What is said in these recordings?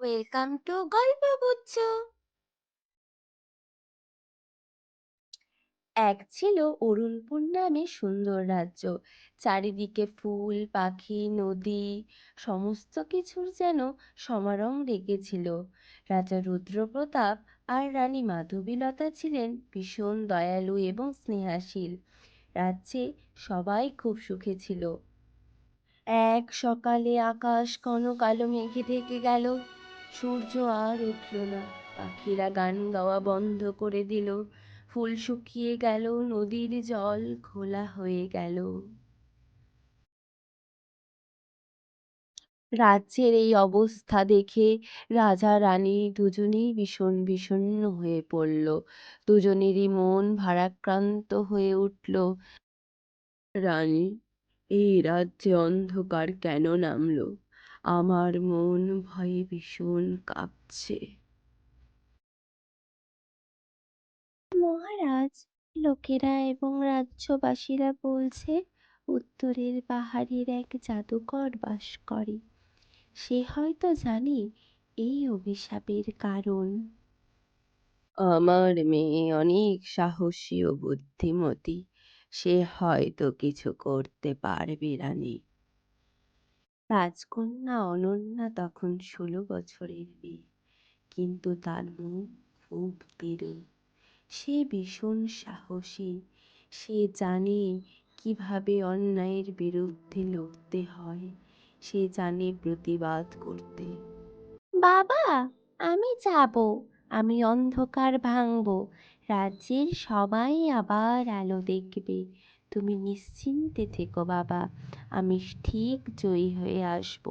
Welcome to গল্পগুচ্ছ। এক ছিল অরুণপুর নামে সুন্দর রাজ্য। চারিদিকে ফুল, পাখি, নদী, সমস্ত কিছুর যেন সমারোহ লেগেছিল। রাজা রুদ্রপ্রতাপ আর রানী মাধবীলতা ছিলেন ভীষণ দয়ালু এবং স্নেহাশীল। রাজ্যে সবাই খুব সুখে ছিল। এক সকালে আকাশ ঘন কালো মেঘে ঢেকে গেল। সূর্য আর উঠল না। পাখিরা গান গাওয়া বন্ধ করে দিল। ফুল শুকিয়ে গেল, নদীর জল ঘোলা হয়ে গেল। রাজ্যের এই অবস্থা দেখে রাজা রানী দুজনেই ভীষণ বিষণ্ণ হয়ে পড়ল। দুজনেরই মন ভারাক্রান্ত হয়ে উঠল। রানী, এই রাজ্যে অন্ধকার কেন নামলো? আমার মন ভয়ে ভীষণ কাঁপছে। মহারাজ, লোকেরা এবং রাজ্যবাসীরা বলছে উত্তরের পাহাড়ের এক জাদুকর বাস করে। সে হয়তো জানে এই অভিশাপের কারণ। আমার মেয়ে অনেক সাহসী ও বুদ্ধিমতী। সে হয়তো কিছু করতে পারবে রানী। রাজকন্যা অনন্যা তখন 16 বছরের মেয়ে, কিন্তু তার মুখ খুব দৃঢ়। সে ভীষণ সাহসী। সে জানে কিভাবে অন্যায়ের বিরুদ্ধে লড়তে হয়। সে জানে প্রতিবাদ করতে। বাবা, আমি যাব। আমি অন্ধকার ভাঙবো। রাজ্যের সবাই আবার আলো দেখবে। তুমি নিশ্চিন্তে থেকো বাবা। আমি ঠিক জয়ী হয়ে আসব।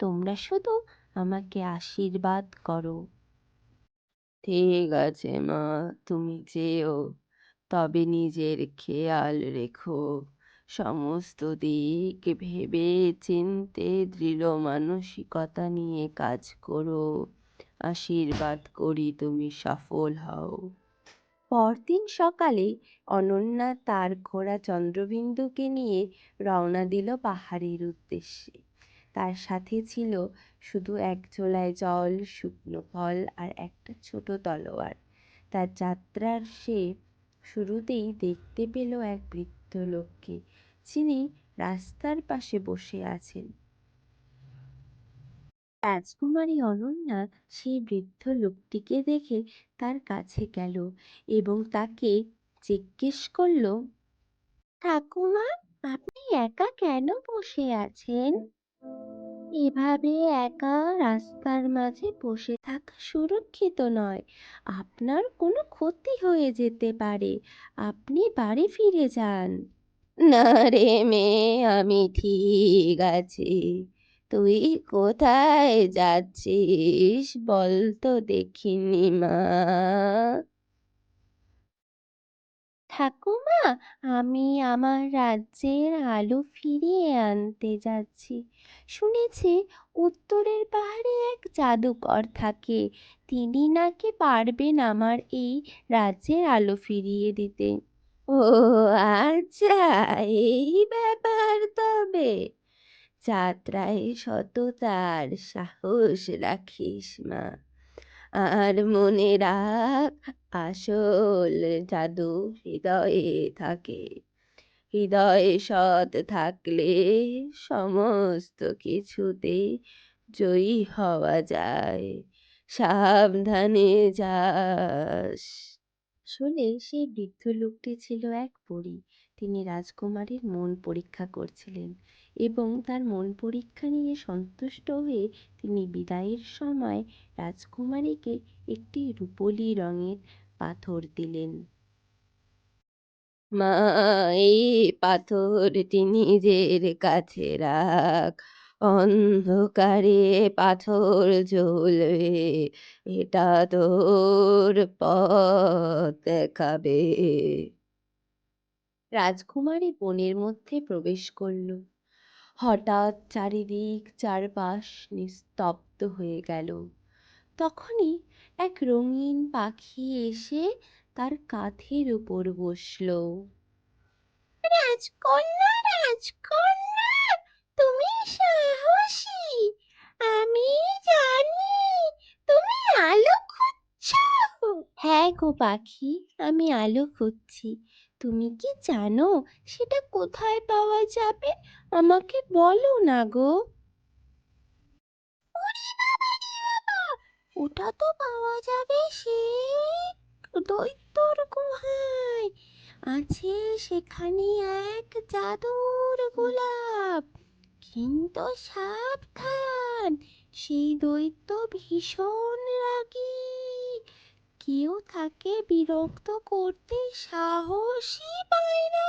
তোমরা শুধু আমাকে আশীর্বাদ করো। ঠিক আছে মা, তুমি যেও। তবে নিজের খেয়াল রেখো। সমস্ত দিক ভেবে চিন্তে দৃঢ় মানসিকতা নিয়ে কাজ করো। আশীর্বাদ করি তুমি সফল হও। পরদিন সকালে অনন্যা তার ঘোড়া চন্দ্রবিন্দুকে নিয়ে রওনা দিল পাহাড়ের উদ্দেশ্যে। তার সাথে ছিল শুধু এক ঝোলায় জল, শুকনো ফল আর একটা ছোট তলোয়ার। তার যাত্রার সে শুরুতেই দেখতে পেল এক বৃদ্ধ লোককে, যিনি রাস্তার পাশে বসে আছেন। রাজকুমারী অনন্যা সেই বৃদ্ধ লোকটিকে দেখে তার কাছে গেল এবং তাকে জিজ্ঞেস করল, ঠাকুমা, আপনি একা কেন বসে আছেন? এভাবে একা রাস্তার মাঝে বসে থাকা সুরক্ষিত নয়। আপনার কোনো ক্ষতি হয়ে যেতে পারে। আপনি বাড়ি ফিরে যান। না রে মেয়ে, আমি ঠিক আছি। তুই কোথায় যাচ্ছিস বল তো দেখিনি মা। ঠাকুমা, আমি আমার রাজ্যের আলো ফিরিয়ে আনতে যাচ্ছি। শুনেছি উত্তরের পাহাড়ে এক জাদুকর থাকে। তিনি নাকি পারবেন আমার এই রাজ্যের আলো ফিরিয়ে দিতে। ও আচ্ছা, এই ব্যাপার তবে। যাত্রায় সততার সাহস রাখিস মা। আর মনে রাখ, আসল জাদু হৃদয়ে থাকে। হৃদয় সৎ থাকলে সমস্ত কিছুতে জয়ী হওয়া যায়। সাবধানে যাস। আসলে সেই বৃদ্ধ লোকটি ছিল এক পরী। তিনি রাজকুমারীর মন পরীক্ষা করছিলেন এবং তার মন পরীক্ষা নিয়ে সন্তুষ্ট হয়ে তিনি বিদায়ের সময় রাজকুমারীকে একটি রূপোলি রঙের পাথর দিলেন। মা, এই পাথরটি নিজের কাছে রাখ। অন্ধকারে পাথর জ্বলবে, এটা তোর পথ দেখাবে। রাজকুমারী বনের মধ্যে প্রবেশ করল। হঠাৎ চারিদিক চারপাশ নিস্তব্ধ হয়ে গেল। তখনই এক রঙিন পাখি এসে তার কাঁধের উপর বসল। রাজকন্যা, রাজকন্যা, তুমি সাহসী। আমি জানি গো পাখি, আমি আলো খুঁজছি। তুমি কি জানো সেটা কোথায় পাওয়া যাবে? আমাকে বলো না গো। ওরে বাবা রে বাবা! ওটা তো পাওয়া যাবে সেই দৈত্যর গুহায়। আছে সেখানে এক জাদুর গোলাপ। কিন্তু সাবধান, সেই দৈত্য ভীষণ রাগী। কেউ তাকে বিরক্ত করতে সাহসই পায় না।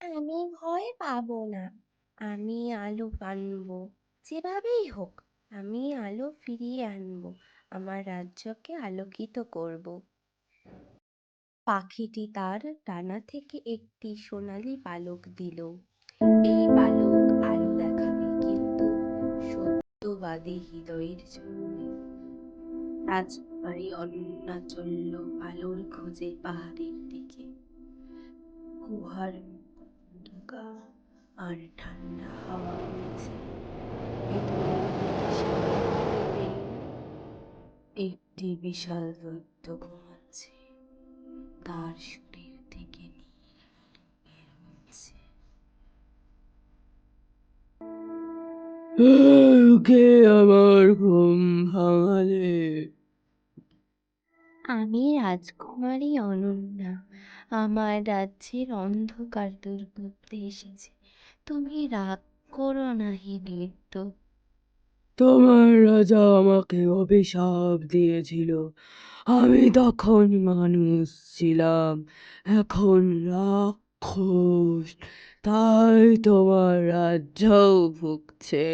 আমি ভয় পাবো না, আমি আলো আনবো। যেভাবেই হোক আমি আলো ফিরিয়ে আনবো, আমার রাজ্যকে আলোকিত করব। পাখিটি তার ডানা থেকে একটি সোনালী পালক দিল। এই পালক আলো দেখাবে, কিন্তু সত্যবাদী হৃদয়ের জন্য। রাজকুমারী অনন্যা চলল আলোর খোঁজে পাহাড়ের দিকে। গুহার অন্ধকার আর ঠান্ডা হাওয়া বইছে। ভেতরে থেকে সে দেখতে পেল একটি বিশাল দৈত্য ঘুমাচ্ছে। তার শরীর থেকে নীল বের হচ্ছে। কে আমার ঘুম ভাঙালে? আমি রাজকুমারী অনন্যা, আমার রাজ্যের অন্ধকার দূর করতে এসেছি। তুমি রাগ করো না হে দৈত্য। তোমার রাজা আমাকে অভিশাপ দিয়েছিল, আমি তখন মানুষ ছিলাম, এখন রাক্ষস, তাই তোমার রাজ্যও ভুগছে।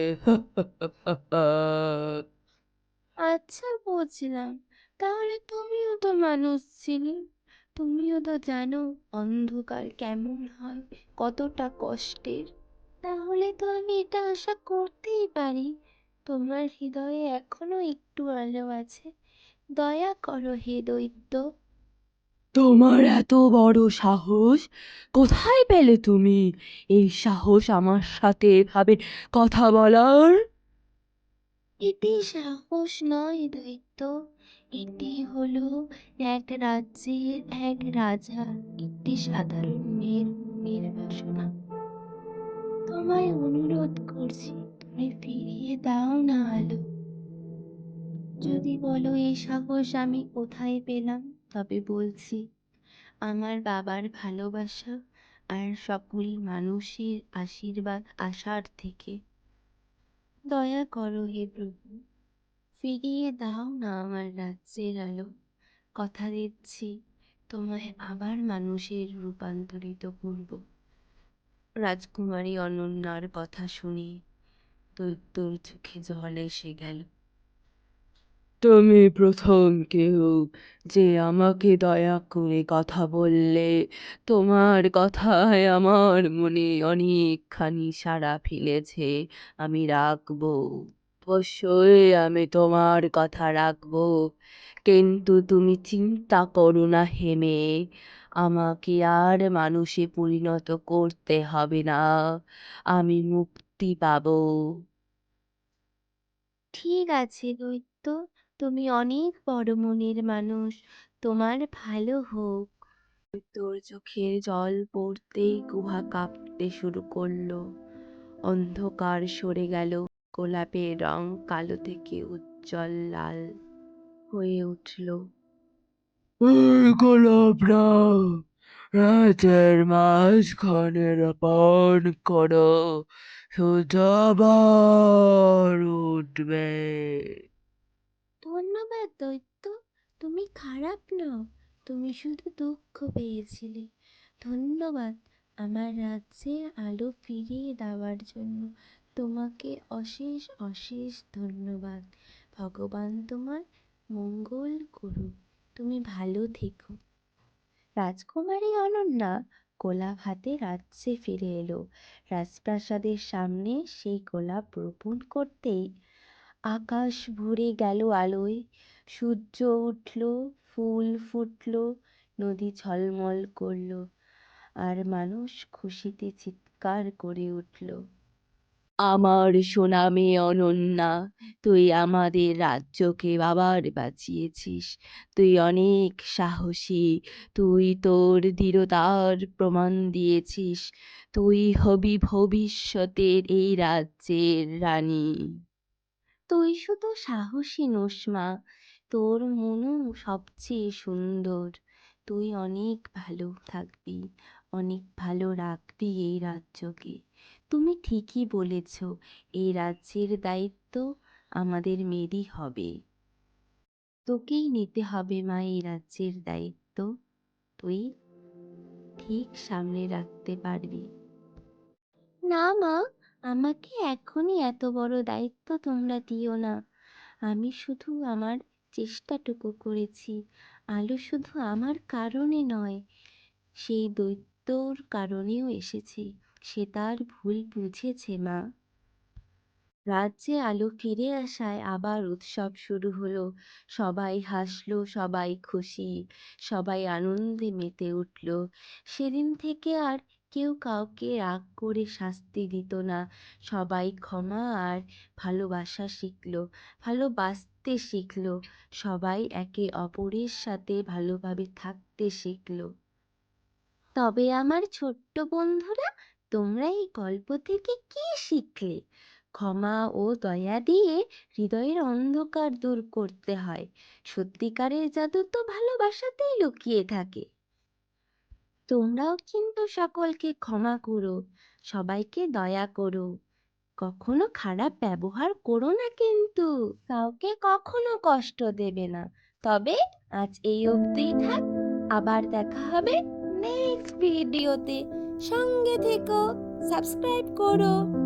আচ্ছা, বুঝলাম। তাহলে তুমিও তো মানুষ ছিলে, তুমিও তো জানো অন্ধকার কেমন হয়, কতটা কষ্টের। তাহলে তো আমি এটা আশা করতেই পারি তোমার হৃদয়ে এখনো একটু আলো আছে। দয়া করো হে দৈত্য। তোমার এত বড় সাহস! কোথায় পেলে তুমি এই সাহস আমার সাথে এভাবে কথা বলার? এটি সাহস নয় দৈত্য, এটি হলো এক রাজ্যের এক রাজা, একটি সাধারণ মেয়ের মনের বাসনা। তোমায় অনুরোধ করছি, তুমি ফিরিয়ে দাও না আলো। যদি বলো এই সাহস আমি কোথায় পেলাম, তবে বলছি আমার বাবার ভালোবাসা আর সকল মানুষের আশীর্বাদ আশার থেকে। দয়া করো হে প্রভু, ফিরিয়ে দাও না আমার রাজ্যের আলো। কথা দিচ্ছি তোমায় আবার মানুষের রূপান্তরিত করব। রাজকুমারী অনন্যার কথা শুনে দৈত্যর চোখে জল এসে গেল। তুমি প্রথম কেউ যে আমাকে দয়া করে কথা বললে। তোমার কথায় আমার মনে অনেকখানি সাড়া ফেলেছে। আমি রাখবো, অবশ্যই আমি তোমার কথা রাখবো। কিন্তু তুমি চিন্তা করো না হে মেয়ে, আমাকে আর মানুষে পরিণত করতে হবে না, আমি মুক্তি পাবো। ঠিক আছে দৈত্য, তুমি অনেক বড় মনের মানুষ, তোমার ভালো হোক। তোর চোখের জল পড়তেই গুহা কাঁপতে শুরু করলো। অন্ধকার সরে গেল, গোলাপের রং কালো থেকে উজ্জ্বল লাল হয়ে উঠল। গোলাপ রং রাতের মাঝখানে রোপণ করো, সূর্য আবার উঠবে। ধন্যবাদ দৈত্য, তুমি খারাপ নও, তুমি শুধু দুঃখ পেয়েছিলে। ধন্যবাদ আমার রাজ্যে আলো ফিরিয়ে দেওয়ার জন্য। তোমাকে অশেষ অশেষ ধন্যবাদ। ভগবান তোমার মঙ্গল করুক, তুমি ভালো থেকো। রাজকুমারী অনন্যা গোলাপ হাতে রাজ্যে ফিরে এলো। রাজপ্রাসাদের সামনে সেই গোলাপ রোপণ করতেই আকাশ ভরে গেল আলোয়। সূর্য উঠল, ফুল ফুটল, নদী ঝলমল করল, আর মানুষ খুশিতে চিৎকার করে উঠল। আমার সোনা মেয়ে অনন্যা, তুই আমাদের রাজ্যকে আবার বাঁচিয়েছিস। তুই অনেক সাহসী, তুই তোর দৃঢ়তার প্রমাণ দিয়েছিস। তুই হবি ভবিষ্যতের এই রাজ্যের রানী। তুই শুধু সাহসী নোস মা, তোর মনও সবচেয়ে সুন্দর। তুই অনেক ভালো থাকবি, অনেক ভালো রাখবি এই রাজ্যকে। তুমি ঠিকই বলেছ, এই রাজ্যের দায়িত্ব আমাদের মেয়েরই হবে। তোকেই নিতে হবে মা এই রাজ্যের দায়িত্ব। তুই ঠিক সামনে রাখতে পারবি। না মা, আমাকে এখনই এত বড় দায়িত্ব তোমরা দিও না। আমি শুধু আমার চেষ্টাটুকু করেছি। আলো শুধু আমার কারণে নয়, সেই দৈত্যর কারণেও এসেছে। সে তার ভুল বুঝেছে মা। রাজ্যে আলো ফিরে আসায় আবার উৎসব শুরু হলো। সবাই হাসলো, সবাই খুশি, সবাই আনন্দে মেতে উঠল। সেদিন থেকে আর কেউ কাউকে রাগ করে শাস্তি দিত না। সবাই ক্ষমা আর ভালোবাসা শিখলো, ভালোবাসতে শিখলো। সবাই একে অপরের সাথে ভালোভাবে থাকতে শিখলো। তবে আমার ছোট্ট বন্ধুরা, তোমরা এই গল্প থেকে কি শিখলে? ক্ষমা ও দয়া দিয়ে হৃদয়ের অন্ধকার দূর করতে হয়। সত্যিকারের জাদু তো ভালোবাসাতেই লুকিয়ে থাকে। তোমরাও কিন্তু সকলকে ক্ষমা করো, সবাইকে দয়া করো। কখনো খারাপ ব্যবহার করো না কিন্তু। কাউকে কখনো কষ্ট দেবে না। তবে আজ এই অবধিই থাক। আবার দেখা হবে নেক্সট ভিডিওতে। সঙ্গে থেকো, সাবস্ক্রাইব করো।